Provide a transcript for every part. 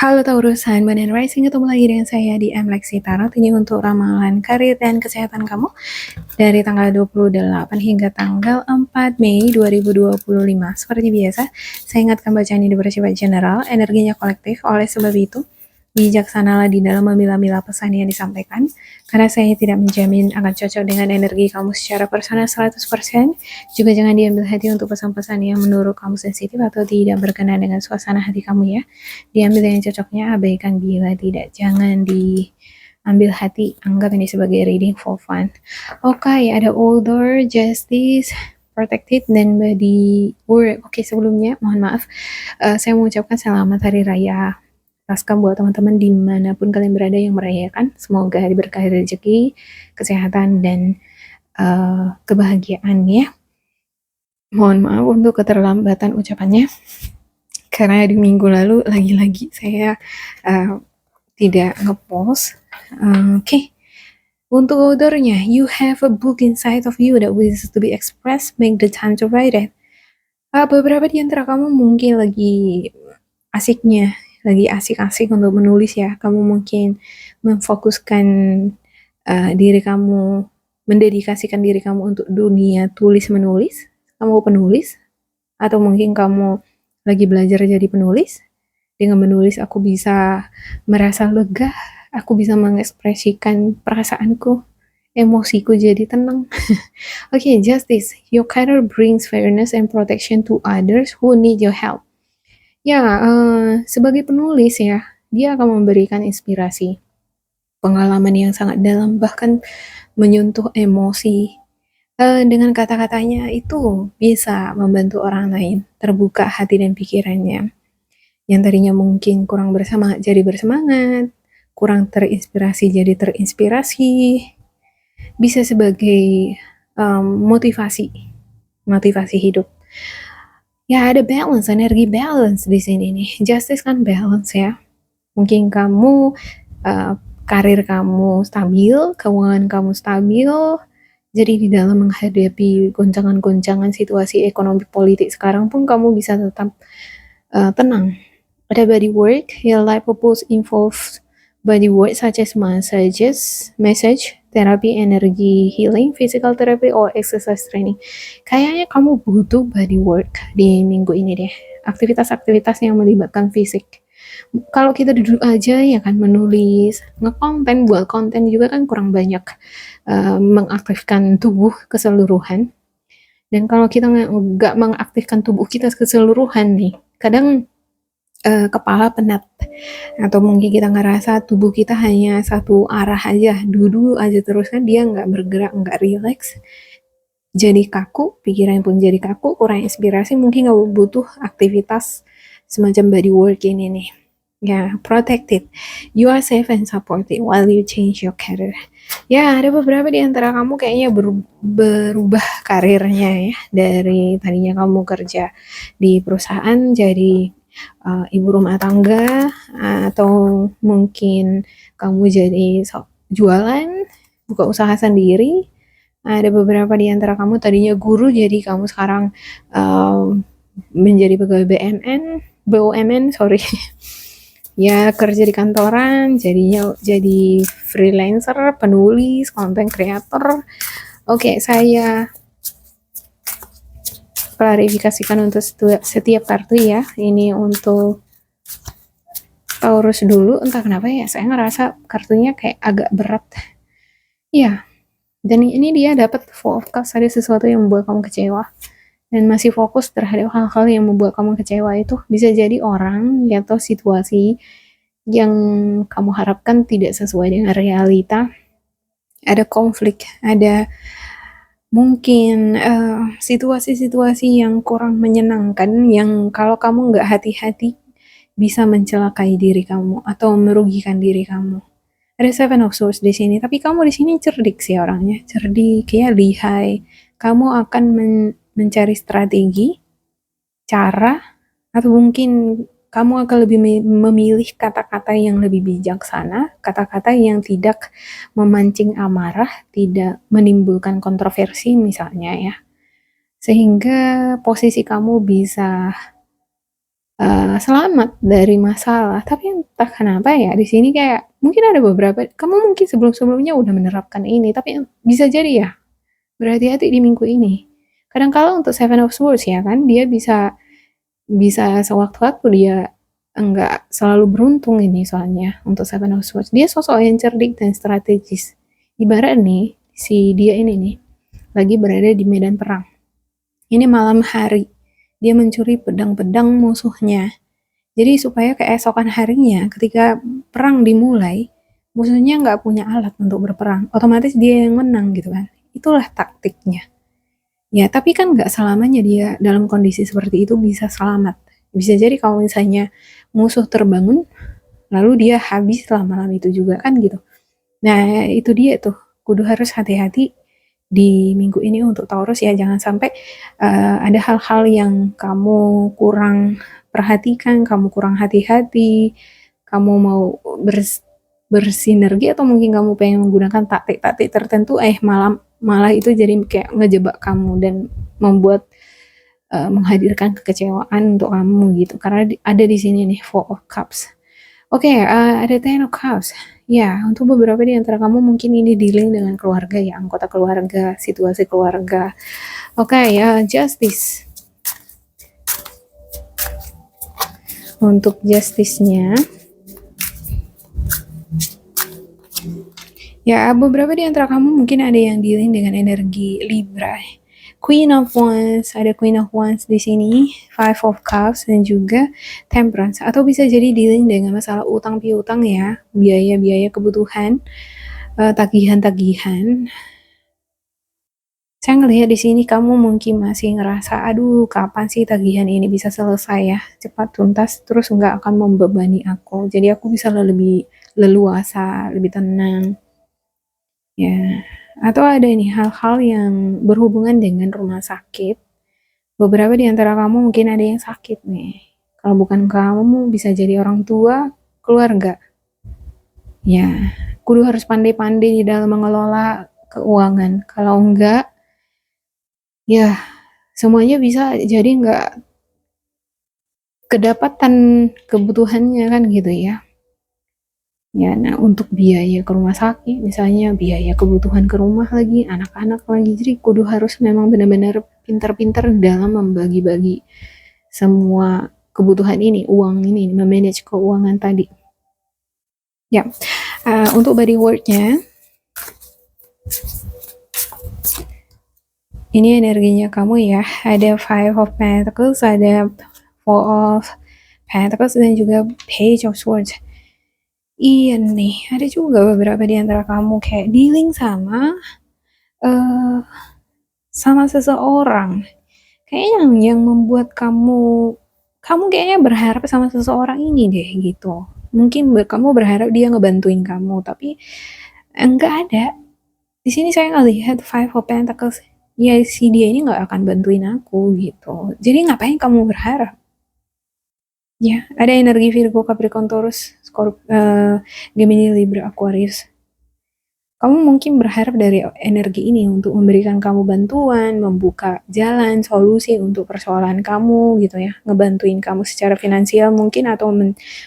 Halo Taurus, Sun, Moon, and Rising, ketemu lagi dengan saya di Lexi Tarot. Ini untuk ramalan karir dan kesehatan kamu dari tanggal 28 hingga tanggal 4 Mei 2025. Seperti biasa, saya ingatkan bacaan ini bersifat general, energinya kolektif. Oleh sebab itu, bijaksanalah di dalam memilah-milah pesan yang disampaikan, karena saya tidak menjamin akan cocok dengan energi kamu secara personal 100%. Juga jangan diambil hati untuk pesan-pesan yang menurut kamu sensitif atau tidak berkenan dengan suasana hati kamu ya. Diambil yang cocoknya, abaikan bila tidak. Jangan diambil hati, anggap ini sebagai reading for fun. Oke, ada Order, Justice, Protected, dan Body Work. Oke, sebelumnya mohon maaf, saya mengucapkan selamat Hari Raya Pasca buat teman-teman dimanapun kalian berada yang merayakan. Semoga diberkahi rezeki, kesehatan, dan kebahagiaan ya. Mohon maaf untuk keterlambatan ucapannya, karena di minggu lalu lagi-lagi saya tidak ngepost. Oke. Untuk authornya, you have a book inside of you that wishes to be expressed, make the time to write it. Beberapa di antara kamu mungkin lagi asiknya, lagi asik-asik untuk menulis ya. Kamu mungkin memfokuskan diri kamu, mendedikasikan diri kamu untuk dunia tulis-menulis. Kamu penulis, atau mungkin kamu lagi belajar jadi penulis. Dengan menulis aku bisa merasa lega, aku bisa mengekspresikan perasaanku, emosiku jadi tenang. Oke, Justice, your character brings fairness and protection to others who need your help. Ya, sebagai penulis ya, dia akan memberikan inspirasi, pengalaman yang sangat dalam, bahkan menyentuh emosi. Dengan kata-katanya itu bisa membantu orang lain terbuka hati dan pikirannya. Yang tadinya mungkin kurang bersemangat jadi bersemangat, kurang terinspirasi jadi terinspirasi, bisa sebagai motivasi hidup. Ya, ada balance, energi balance di sini nih. Justice kan balance ya. Mungkin kamu karir kamu stabil, keuangan kamu stabil, jadi di dalam menghadapi goncangan-goncangan situasi ekonomi politik sekarang pun kamu bisa tetap tenang. Ada body work, your life purpose involves body work such as massage, terapi, energy healing, physical therapy, or exercise training. Kayaknya kamu butuh body work di minggu ini deh. Aktivitas-aktivitas yang melibatkan fisik. Kalau kita duduk aja ya kan menulis, ngekonten, buat konten juga kan kurang banyak mengaktifkan tubuh keseluruhan. Dan kalau kita nggak mengaktifkan tubuh kita keseluruhan nih, kadang kepala penat, atau mungkin kita ngerasa tubuh kita hanya satu arah aja, duduk aja terus kan, dia nggak bergerak, nggak relax, jadi kaku, pikiran pun jadi kaku, kurang inspirasi. Mungkin kamu butuh aktivitas semacam body work ini nih ya. Protected, you are safe and supported while you change your career. Ya, ada beberapa di antara kamu kayaknya berubah karirnya ya, dari tadinya kamu kerja di perusahaan jadi ibu rumah tangga, atau mungkin kamu jadi jualan, buka usaha sendiri. Ada beberapa di antara kamu tadinya guru, jadi kamu sekarang menjadi pegawai BUMN, sorry. Ya, kerja di kantoran, jadinya jadi freelancer, penulis, content creator. Oke, saya klarifikasikan untuk setiap kartu ya. Ini untuk Taurus dulu, entah kenapa ya, saya ngerasa kartunya kayak agak berat. Ya, dan ini dia dapat fokus, ada sesuatu yang membuat kamu kecewa. Dan masih fokus terhadap hal-hal yang membuat kamu kecewa itu. Bisa jadi orang atau situasi yang kamu harapkan tidak sesuai dengan realita. Ada konflik, ada mungkin situasi-situasi yang kurang menyenangkan, yang kalau kamu nggak hati-hati bisa mencelakai diri kamu atau merugikan diri kamu. Ada Seven of Swords di sini, tapi kamu di sini cerdik sih orangnya, cerdik ya, lihai. Kamu akan mencari strategi, cara, atau mungkin kamu akan lebih memilih kata-kata yang lebih bijaksana, kata-kata yang tidak memancing amarah, tidak menimbulkan kontroversi misalnya ya. Sehingga posisi kamu bisa selamat dari masalah. Tapi entah kenapa ya di sini kayak mungkin ada beberapa kamu mungkin sebelum-sebelumnya udah menerapkan ini, tapi bisa jadi ya berhati-hati di minggu ini. Kadang kala untuk Seven of Swords ya kan, dia bisa bisa sewaktu-waktu dia enggak selalu beruntung ini soalnya untuk Seven of Swords. Dia sosok yang cerdik dan strategis. Ibarat nih, si dia ini nih, lagi berada di medan perang. Ini malam hari, dia mencuri pedang-pedang musuhnya. Jadi supaya keesokan harinya ketika perang dimulai, musuhnya nggak punya alat untuk berperang. Otomatis dia yang menang gitu kan. Itulah taktiknya. Ya, tapi kan nggak selamanya dia dalam kondisi seperti itu bisa selamat. Bisa jadi kalau misalnya musuh terbangun, lalu dia habis lah malam itu juga kan gitu. Nah, itu dia tuh. Kudu harus hati-hati di minggu ini untuk Taurus ya. Jangan sampai ada hal-hal yang kamu kurang perhatikan, kamu kurang hati-hati, kamu mau bersinergi atau mungkin kamu pengen menggunakan taktik-taktik tertentu, malah itu jadi kayak ngejebak kamu dan membuat menghadirkan kekecewaan untuk kamu gitu. Karena ada di sini nih Four of Cups. Oke, ada Ten of Cups. Ya, untuk beberapa di antara kamu mungkin ini dealing dengan keluarga ya, anggota keluarga, situasi keluarga. Oke, ya, Justice. Untuk Justice-nya, ya, beberapa di antara kamu mungkin ada yang dealing dengan energi Libra. Queen of Wands, ada Queen of Wands di sini, Five of Cups dan juga Temperance. Atau bisa jadi dealing dengan masalah utang piutang ya, biaya-biaya kebutuhan, tagihan-tagihan. Saya ngelihat di sini kamu mungkin masih ngerasa, aduh kapan sih tagihan ini bisa selesai ya, cepat tuntas, terus nggak akan membebani aku. Jadi aku bisa lebih leluasa, lebih tenang. Ya, atau ada nih hal-hal yang berhubungan dengan rumah sakit. Beberapa di antara kamu mungkin ada yang sakit nih. Kalau bukan kamu, bisa jadi orang tua, keluarga. Ya, kudu harus pandai-pandai di dalam mengelola keuangan. Kalau enggak, ya semuanya bisa jadi enggak kedapatan kebutuhannya kan gitu ya. Ya, nah untuk biaya ke rumah sakit, misalnya biaya kebutuhan ke rumah lagi, anak-anak lagi, jadi kudu harus memang benar-benar pintar-pintar dalam membagi-bagi semua kebutuhan ini, uang ini, memanage keuangan tadi. Ya, untuk body word-nya, ini energinya kamu ya, ada Five of Pentacles, ada Four of Pentacles, dan juga Page of Swords. Iya nih, ada juga beberapa di antara kamu kayak dealing sama sama seseorang. Kayaknya yang membuat kamu kayaknya berharap sama seseorang ini deh gitu. Mungkin kamu berharap dia ngebantuin kamu, tapi enggak ada. Di sini saya ngelihat Five of Pentacles. Ya si dia ini nggak akan bantuin aku gitu. Jadi ngapain kamu berharap? Ya, ada energi Virgo, Capricorn, Taurus, Gemini, Libra, Aquarius. Kamu mungkin berharap dari energi ini untuk memberikan kamu bantuan, membuka jalan, solusi untuk persoalan kamu gitu ya, ngebantuin kamu secara finansial mungkin atau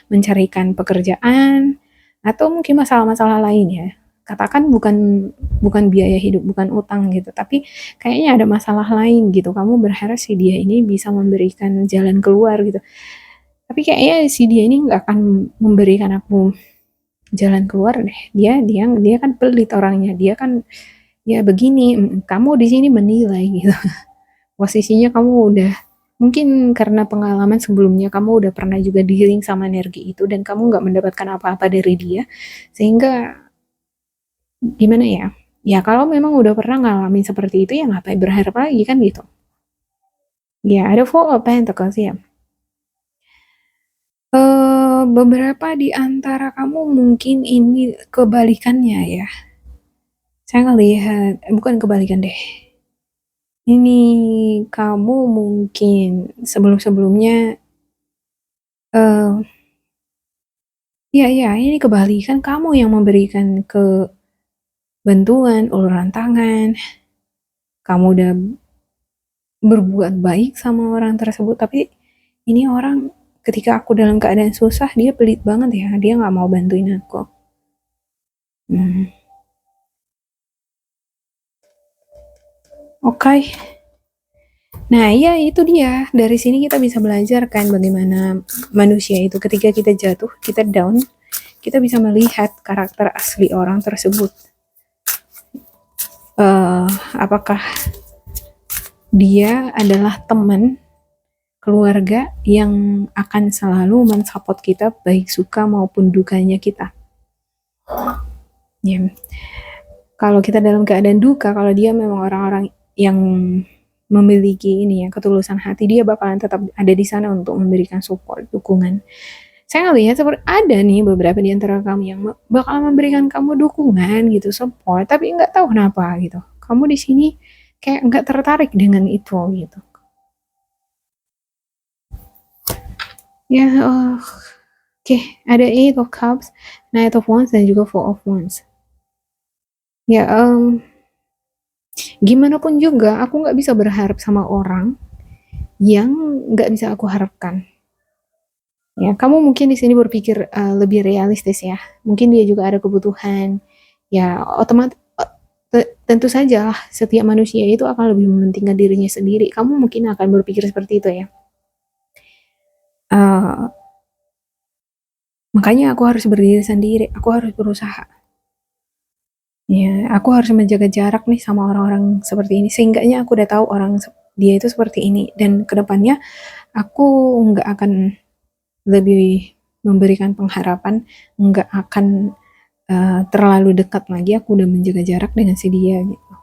mencarikan pekerjaan atau mungkin masalah-masalah lain ya. Katakan bukan bukan biaya hidup, bukan utang gitu, tapi kayaknya ada masalah lain gitu. Kamu berharap si dia ini bisa memberikan jalan keluar gitu. Tapi kayaknya si dia ini nggak akan memberikan aku jalan keluar deh. Dia kan pelit orangnya. Dia kan ya begini. Kamu di sini menilai gitu. Posisinya kamu udah mungkin karena pengalaman sebelumnya kamu udah pernah juga dealing sama energi itu dan kamu nggak mendapatkan apa-apa dari dia sehingga gimana ya? Ya kalau memang udah pernah ngalamin seperti itu ya ngapain berharap lagi kan gitu. Ya ada Four of Pentacles ya. Beberapa di antara kamu mungkin ini kebalikannya ya. Saya ngelihat, bukan kebalikan deh. Ini kamu mungkin sebelum-sebelumnya, ya ini kebalikan kamu yang memberikan ke bantuan, uluran tangan. Kamu udah berbuat baik sama orang tersebut, tapi ini orang ketika aku dalam keadaan susah, dia pelit banget ya, dia nggak mau bantuin aku. Oke. Nah, ya itu dia. Dari sini kita bisa belajar kan bagaimana manusia itu ketika kita jatuh, kita down, kita bisa melihat karakter asli orang tersebut. Apakah dia adalah teman, keluarga yang akan selalu mensupport kita baik suka maupun dukanya kita. Ya. Kalau kita dalam keadaan duka, kalau dia memang orang-orang yang memiliki ini ya ketulusan hati, dia bakalan tetap ada di sana untuk memberikan support, dukungan. Saya ngelihat seperti ada nih beberapa di antara kamu yang bakal memberikan kamu dukungan gitu, support, tapi nggak tahu kenapa gitu. Kamu di sini kayak nggak tertarik dengan itu gitu. Ya, oke, ada Eight of Cups, Knight of Wands, dan juga Four of Wands. Ya, gimana pun juga aku nggak bisa berharap sama orang yang nggak bisa aku harapkan. Ya, kamu mungkin di sini berpikir lebih realistis ya. Mungkin dia juga ada kebutuhan. Ya, otomatis tentu saja lah, setiap manusia itu akan lebih mementingkan dirinya sendiri. Kamu mungkin akan berpikir seperti itu ya. Makanya aku harus berdiri sendiri. Aku harus berusaha. Ya, aku harus menjaga jarak nih sama orang-orang seperti ini. Seenggaknya aku udah tahu orang dia itu seperti ini. Dan kedepannya aku nggak akan lebih memberikan pengharapan, nggak akan terlalu dekat lagi. Aku udah menjaga jarak dengan si dia gitu.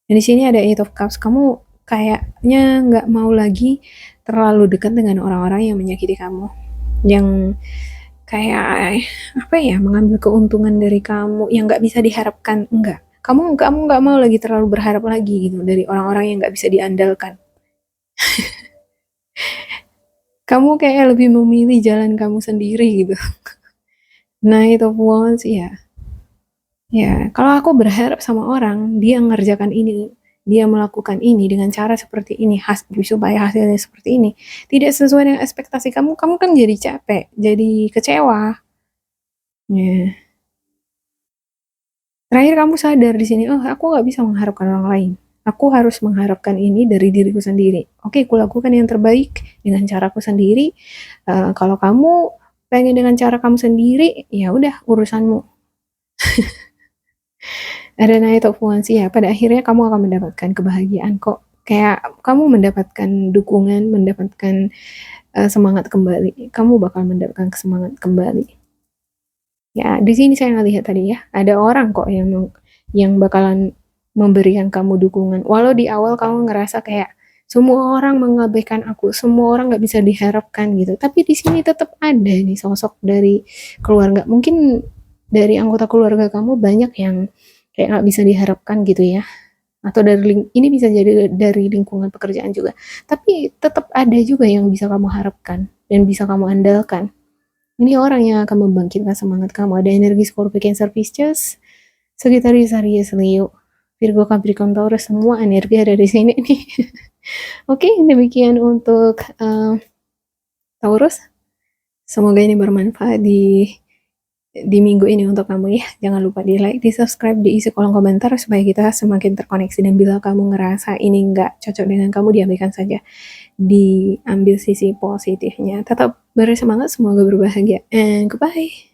Dan di sini ada Eight of Cups. Kamu kayaknya nggak mau lagi terlalu dekat dengan orang-orang yang menyakiti kamu, yang kayak apa ya, mengambil keuntungan dari kamu yang nggak bisa diharapkan. Enggak, kamu nggak mau lagi terlalu berharap lagi gitu dari orang-orang yang nggak bisa diandalkan. Kamu kayak lebih memilih jalan kamu sendiri gitu. Night of Wands, ya kalau aku berharap sama orang dia ngerjakan ini, dia melakukan ini dengan cara seperti ini, supaya hasilnya seperti ini, tidak sesuai dengan ekspektasi kamu, kamu kan jadi capek, jadi kecewa. Ya. Terakhir kamu sadar di sini, oh aku nggak bisa mengharapkan orang lain. Aku harus mengharapkan ini dari diriku sendiri. Oke, aku lakukan yang terbaik dengan caraku sendiri. Kalau kamu pengen dengan cara kamu sendiri, ya udah urusanmu. Ada Knight of Wands ya, pada akhirnya kamu akan mendapatkan kebahagiaan kok. Kayak kamu mendapatkan dukungan, mendapatkan semangat kembali. Kamu bakal mendapatkan semangat kembali. Ya, di sini saya ngelihat tadi ya, ada orang kok yang bakalan memberikan kamu dukungan. Walau di awal kamu ngerasa kayak semua orang mengabaikan aku, semua orang nggak bisa diharapkan gitu. Tapi di sini tetap ada nih sosok dari keluarga. Mungkin dari anggota keluarga kamu banyak yang kayak nggak bisa diharapkan gitu ya. Atau dari ini bisa jadi dari lingkungan pekerjaan juga. Tapi tetap ada juga yang bisa kamu harapkan dan bisa kamu andalkan. Ini orang yang akan membangkitkan semangat kamu. Ada energi Scorpio, Cancer, Pisces, Sagittarius, Aries, Leo, Virgo, Capricorn, Taurus, semua energi ada di sini nih. Oke, demikian untuk Taurus. Semoga ini bermanfaat di minggu ini untuk kamu ya. Jangan lupa di like, di subscribe, diisi kolom komentar supaya kita semakin terkoneksi. Dan bila kamu ngerasa ini nggak cocok dengan kamu, diabaikan saja. Diambil sisi positifnya. Tetap bersemangat, semoga berbahagia. And goodbye.